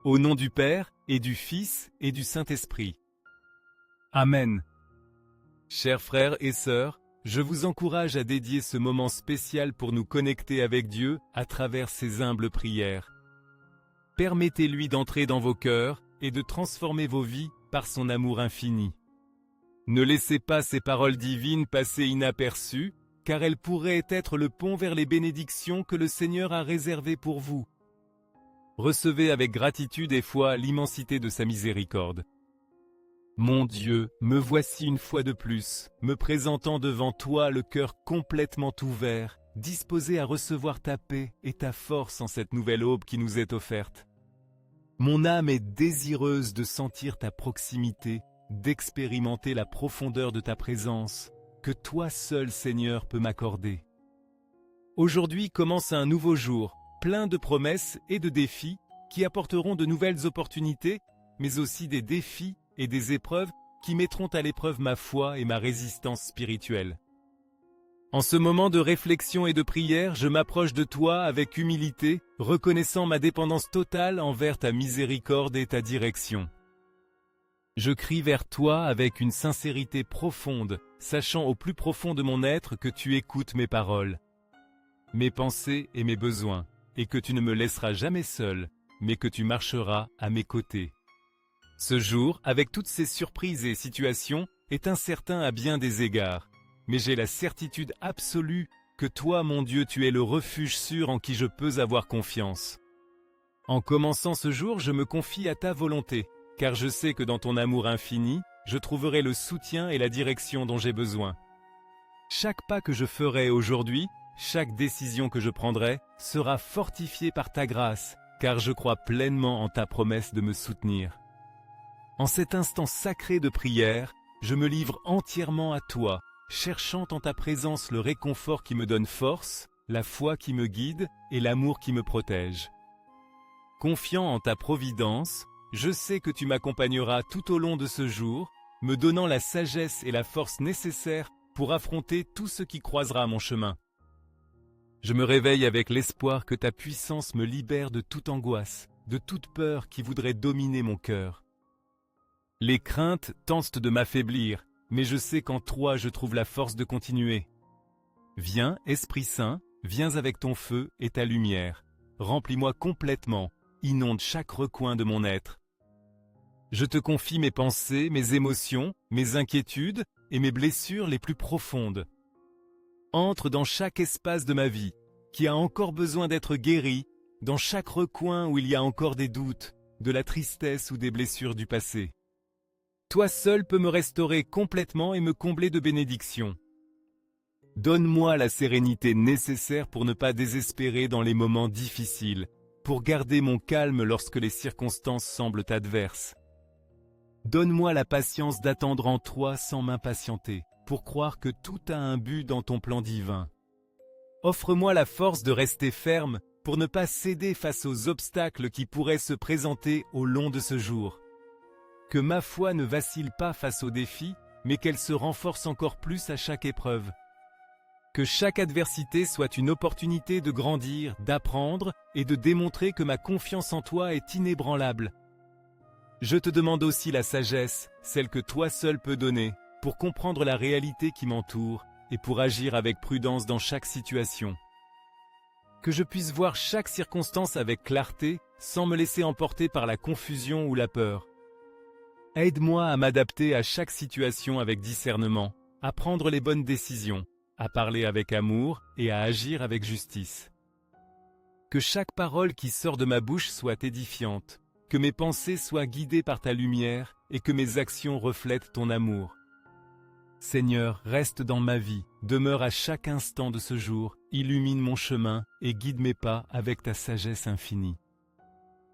Au nom du Père, et du Fils, et du Saint-Esprit. Amen. Chers frères et sœurs, je vous encourage à dédier ce moment spécial pour nous connecter avec Dieu à travers ces humbles prières. Permettez-lui d'entrer dans vos cœurs et de transformer vos vies par son amour infini. Ne laissez pas ces paroles divines passer inaperçues, car elles pourraient être le pont vers les bénédictions que le Seigneur a réservées pour vous. Recevez avec gratitude et foi l'immensité de sa miséricorde. Mon Dieu, me voici une fois de plus, me présentant devant toi le cœur complètement ouvert, disposé à recevoir ta paix et ta force en cette nouvelle aube qui nous est offerte. Mon âme est désireuse de sentir ta proximité, d'expérimenter la profondeur de ta présence, que toi seul, Seigneur, peux m'accorder. Aujourd'hui commence un nouveau jour, plein de promesses et de défis qui apporteront de nouvelles opportunités, mais aussi des défis et des épreuves qui mettront à l'épreuve ma foi et ma résistance spirituelle. En ce moment de réflexion et de prière, je m'approche de toi avec humilité, reconnaissant ma dépendance totale envers ta miséricorde et ta direction. Je crie vers toi avec une sincérité profonde, sachant au plus profond de mon être que tu écoutes mes paroles, mes pensées et mes besoins, et que tu ne me laisseras jamais seul, mais que tu marcheras à mes côtés. Ce jour, avec toutes ces surprises et situations, est incertain à bien des égards, mais j'ai la certitude absolue que toi, mon Dieu, tu es le refuge sûr en qui je peux avoir confiance. En commençant ce jour, je me confie à ta volonté, car je sais que dans ton amour infini, je trouverai le soutien et la direction dont j'ai besoin. Chaque pas que je ferai aujourd'hui, chaque décision que je prendrai, sera fortifiée par ta grâce, car je crois pleinement en ta promesse de me soutenir. En cet instant sacré de prière, je me livre entièrement à toi, cherchant en ta présence le réconfort qui me donne force, la foi qui me guide et l'amour qui me protège. Confiant en ta providence, je sais que tu m'accompagneras tout au long de ce jour, me donnant la sagesse et la force nécessaires pour affronter tout ce qui croisera mon chemin. Je me réveille avec l'espoir que ta puissance me libère de toute angoisse, de toute peur qui voudrait dominer mon cœur. Les craintes tentent de m'affaiblir, mais je sais qu'en toi je trouve la force de continuer. Viens, Esprit Saint, viens avec ton feu et ta lumière. Remplis-moi complètement, inonde chaque recoin de mon être. Je te confie mes pensées, mes émotions, mes inquiétudes et mes blessures les plus profondes. Entre dans chaque espace de ma vie, qui a encore besoin d'être guéri, dans chaque recoin où il y a encore des doutes, de la tristesse ou des blessures du passé. Toi seul peux me restaurer complètement et me combler de bénédictions. Donne-moi la sérénité nécessaire pour ne pas désespérer dans les moments difficiles, pour garder mon calme lorsque les circonstances semblent adverses. Donne-moi la patience d'attendre en toi sans m'impatienter, pour croire que tout a un but dans ton plan divin. Offre-moi la force de rester ferme pour ne pas céder face aux obstacles qui pourraient se présenter au long de ce jour. Que ma foi ne vacille pas face aux défis, mais qu'elle se renforce encore plus à chaque épreuve. Que chaque adversité soit une opportunité de grandir, d'apprendre et de démontrer que ma confiance en toi est inébranlable. Je te demande aussi la sagesse, celle que toi seul peux donner, pour comprendre la réalité qui m'entoure et pour agir avec prudence dans chaque situation. Que je puisse voir chaque circonstance avec clarté, sans me laisser emporter par la confusion ou la peur. Aide-moi à m'adapter à chaque situation avec discernement, à prendre les bonnes décisions, à parler avec amour et à agir avec justice. Que chaque parole qui sort de ma bouche soit édifiante, que mes pensées soient guidées par ta lumière et que mes actions reflètent ton amour. Seigneur, reste dans ma vie, demeure à chaque instant de ce jour, illumine mon chemin et guide mes pas avec ta sagesse infinie.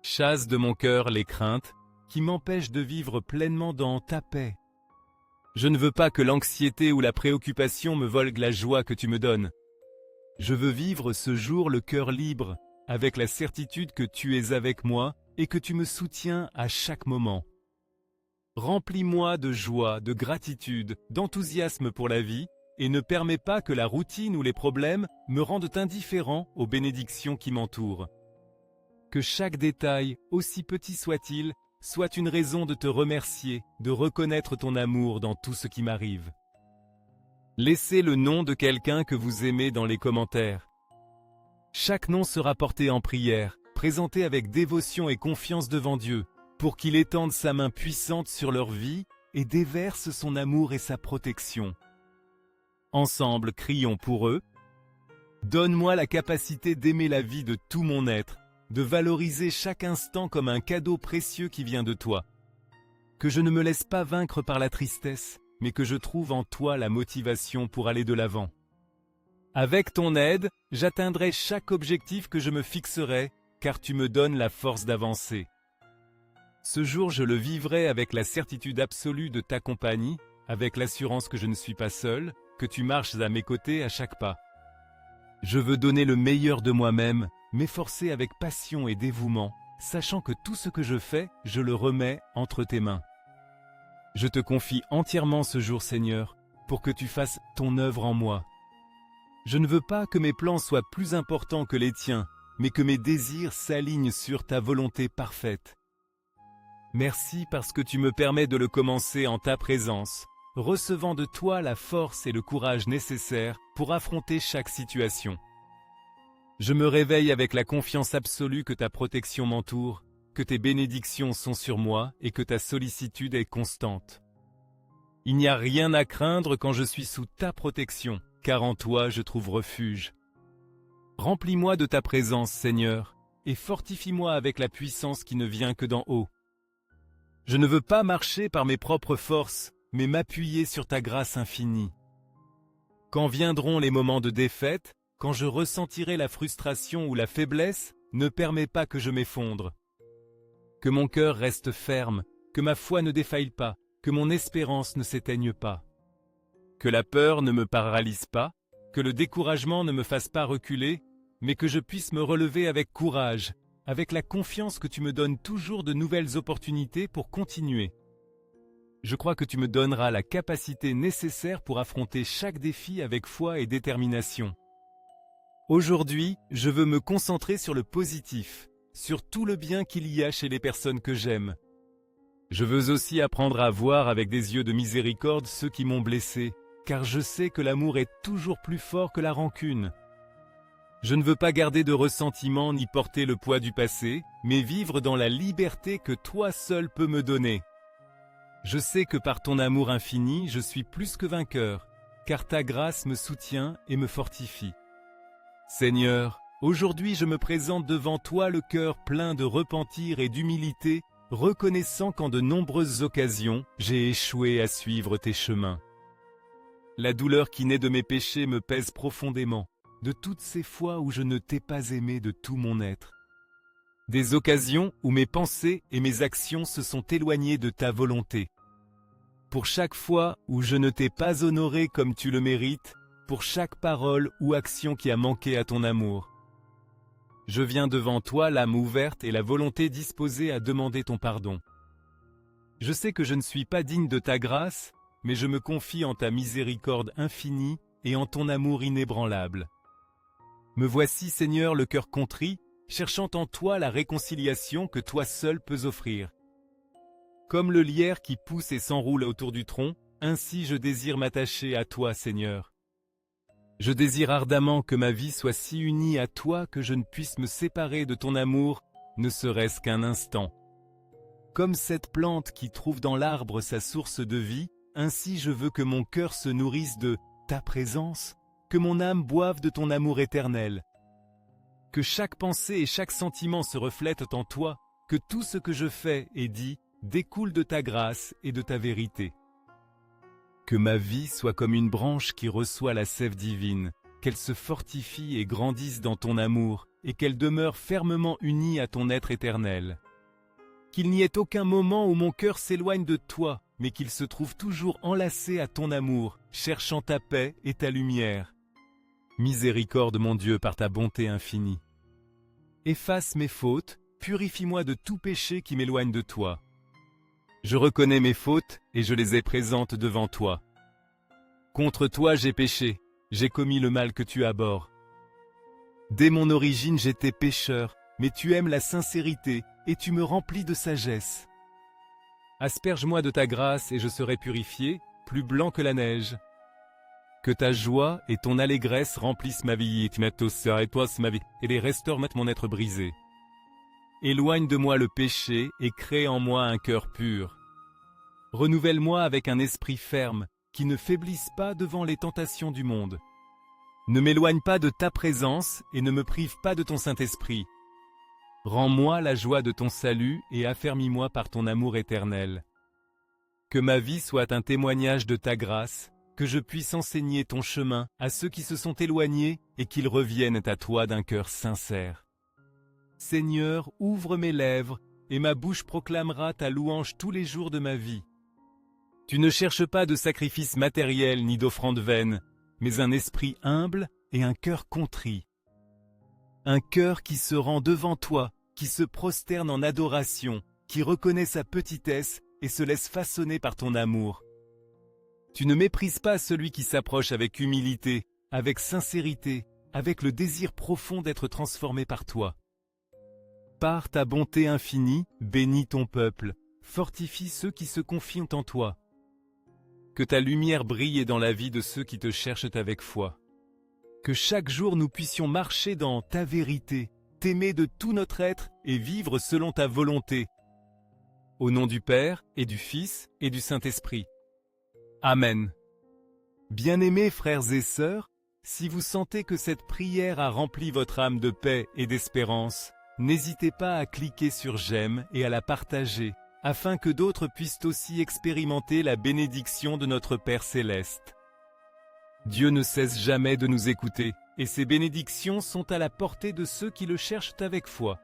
Chasse de mon cœur les craintes qui m'empêchent de vivre pleinement dans ta paix. Je ne veux pas que l'anxiété ou la préoccupation me volent la joie que tu me donnes. Je veux vivre ce jour le cœur libre, avec la certitude que tu es avec moi et que tu me soutiens à chaque moment. Remplis-moi de joie, de gratitude, d'enthousiasme pour la vie et ne permets pas que la routine ou les problèmes me rendent indifférent aux bénédictions qui m'entourent. Que chaque détail, aussi petit soit-il, soit une raison de te remercier, de reconnaître ton amour dans tout ce qui m'arrive. Laissez le nom de quelqu'un que vous aimez dans les commentaires. Chaque nom sera porté en prière, présenté avec dévotion et confiance devant Dieu, pour qu'il étende sa main puissante sur leur vie et déverse son amour et sa protection. Ensemble, crions pour eux. Donne-moi la capacité d'aimer la vie de tout mon être, de valoriser chaque instant comme un cadeau précieux qui vient de toi. Que je ne me laisse pas vaincre par la tristesse, mais que je trouve en toi la motivation pour aller de l'avant. Avec ton aide, j'atteindrai chaque objectif que je me fixerai, car tu me donnes la force d'avancer. Ce jour, je le vivrai avec la certitude absolue de ta compagnie, avec l'assurance que je ne suis pas seul, que tu marches à mes côtés à chaque pas. Je veux donner le meilleur de moi-même, m'efforcer avec passion et dévouement, sachant que tout ce que je fais, je le remets entre tes mains. Je te confie entièrement ce jour, Seigneur, pour que tu fasses ton œuvre en moi. Je ne veux pas que mes plans soient plus importants que les tiens, mais que mes désirs s'alignent sur ta volonté parfaite. Merci parce que tu me permets de le commencer en ta présence, recevant de toi la force et le courage nécessaires pour affronter chaque situation. Je me réveille avec la confiance absolue que ta protection m'entoure, que tes bénédictions sont sur moi et que ta sollicitude est constante. Il n'y a rien à craindre quand je suis sous ta protection, car en toi je trouve refuge. Remplis-moi de ta présence, Seigneur, et fortifie-moi avec la puissance qui ne vient que d'en haut. Je ne veux pas marcher par mes propres forces, mais m'appuyer sur ta grâce infinie. Quand viendront les moments de défaite, quand je ressentirai la frustration ou la faiblesse, ne permets pas que je m'effondre. Que mon cœur reste ferme, que ma foi ne défaille pas, que mon espérance ne s'éteigne pas. Que la peur ne me paralyse pas, que le découragement ne me fasse pas reculer, mais que je puisse me relever avec courage, avec la confiance que tu me donnes toujours de nouvelles opportunités pour continuer. Je crois que tu me donneras la capacité nécessaire pour affronter chaque défi avec foi et détermination. Aujourd'hui, je veux me concentrer sur le positif, sur tout le bien qu'il y a chez les personnes que j'aime. Je veux aussi apprendre à voir avec des yeux de miséricorde ceux qui m'ont blessé, car je sais que l'amour est toujours plus fort que la rancune. Je ne veux pas garder de ressentiment ni porter le poids du passé, mais vivre dans la liberté que toi seul peux me donner. Je sais que par ton amour infini, je suis plus que vainqueur, car ta grâce me soutient et me fortifie. Seigneur, aujourd'hui je me présente devant toi le cœur plein de repentir et d'humilité, reconnaissant qu'en de nombreuses occasions, j'ai échoué à suivre tes chemins. La douleur qui naît de mes péchés me pèse profondément, de toutes ces fois où je ne t'ai pas aimé de tout mon être. Des occasions où mes pensées et mes actions se sont éloignées de ta volonté. Pour chaque fois où je ne t'ai pas honoré comme tu le mérites, pour chaque parole ou action qui a manqué à ton amour. Je viens devant toi, l'âme ouverte et la volonté disposée à demander ton pardon. Je sais que je ne suis pas digne de ta grâce, mais je me confie en ta miséricorde infinie et en ton amour inébranlable. Me voici, Seigneur, le cœur contrit, cherchant en toi la réconciliation que toi seul peux offrir. Comme le lierre qui pousse et s'enroule autour du tronc, ainsi je désire m'attacher à toi, Seigneur. Je désire ardemment que ma vie soit si unie à toi que je ne puisse me séparer de ton amour, ne serait-ce qu'un instant. Comme cette plante qui trouve dans l'arbre sa source de vie, ainsi je veux que mon cœur se nourrisse de ta présence, que mon âme boive de ton amour éternel. Que chaque pensée et chaque sentiment se reflètent en toi, que tout ce que je fais et dis découle de ta grâce et de ta vérité. Que ma vie soit comme une branche qui reçoit la sève divine, qu'elle se fortifie et grandisse dans ton amour, et qu'elle demeure fermement unie à ton être éternel. Qu'il n'y ait aucun moment où mon cœur s'éloigne de toi, mais qu'il se trouve toujours enlacé à ton amour, cherchant ta paix et ta lumière. Miséricorde, mon Dieu, par ta bonté infinie. Efface mes fautes, purifie-moi de tout péché qui m'éloigne de toi. Je reconnais mes fautes et je les ai présentes devant toi. Contre toi j'ai péché, j'ai commis le mal que tu abhorres. Dès mon origine j'étais pécheur, mais tu aimes la sincérité, et tu me remplis de sagesse. Asperge-moi de ta grâce, et je serai purifié, plus blanc que la neige. Que ta joie et ton allégresse remplissent ma vie, et les restaurent mon être brisé. Éloigne de moi le péché, et crée en moi un cœur pur. Renouvelle-moi avec un esprit ferme, qui ne faiblisse pas devant les tentations du monde. Ne m'éloigne pas de ta présence, et ne me prive pas de ton Saint-Esprit. Rends-moi la joie de ton salut, et affermis-moi par ton amour éternel. Que ma vie soit un témoignage de ta grâce, que je puisse enseigner ton chemin à ceux qui se sont éloignés, et qu'ils reviennent à toi d'un cœur sincère. Seigneur, ouvre mes lèvres, et ma bouche proclamera ta louange tous les jours de ma vie. Tu ne cherches pas de sacrifices matériels ni d'offrandes vaines, mais un esprit humble et un cœur contrit. Un cœur qui se rend devant toi, qui se prosterne en adoration, qui reconnaît sa petitesse et se laisse façonner par ton amour. Tu ne méprises pas celui qui s'approche avec humilité, avec sincérité, avec le désir profond d'être transformé par toi. Par ta bonté infinie, bénis ton peuple, fortifie ceux qui se confient en toi. Que ta lumière brille dans la vie de ceux qui te cherchent avec foi. Que chaque jour nous puissions marcher dans ta vérité, t'aimer de tout notre être et vivre selon ta volonté. Au nom du Père, et du Fils, et du Saint-Esprit. Amen. Bien-aimés frères et sœurs, si vous sentez que cette prière a rempli votre âme de paix et d'espérance, n'hésitez pas à cliquer sur j'aime et à la partager, afin que d'autres puissent aussi expérimenter la bénédiction de notre Père Céleste. Dieu ne cesse jamais de nous écouter, et ses bénédictions sont à la portée de ceux qui le cherchent avec foi.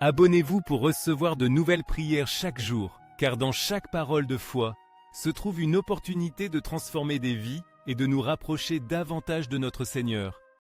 Abonnez-vous pour recevoir de nouvelles prières chaque jour, car dans chaque parole de foi, se trouve une opportunité de transformer des vies et de nous rapprocher davantage de notre Seigneur.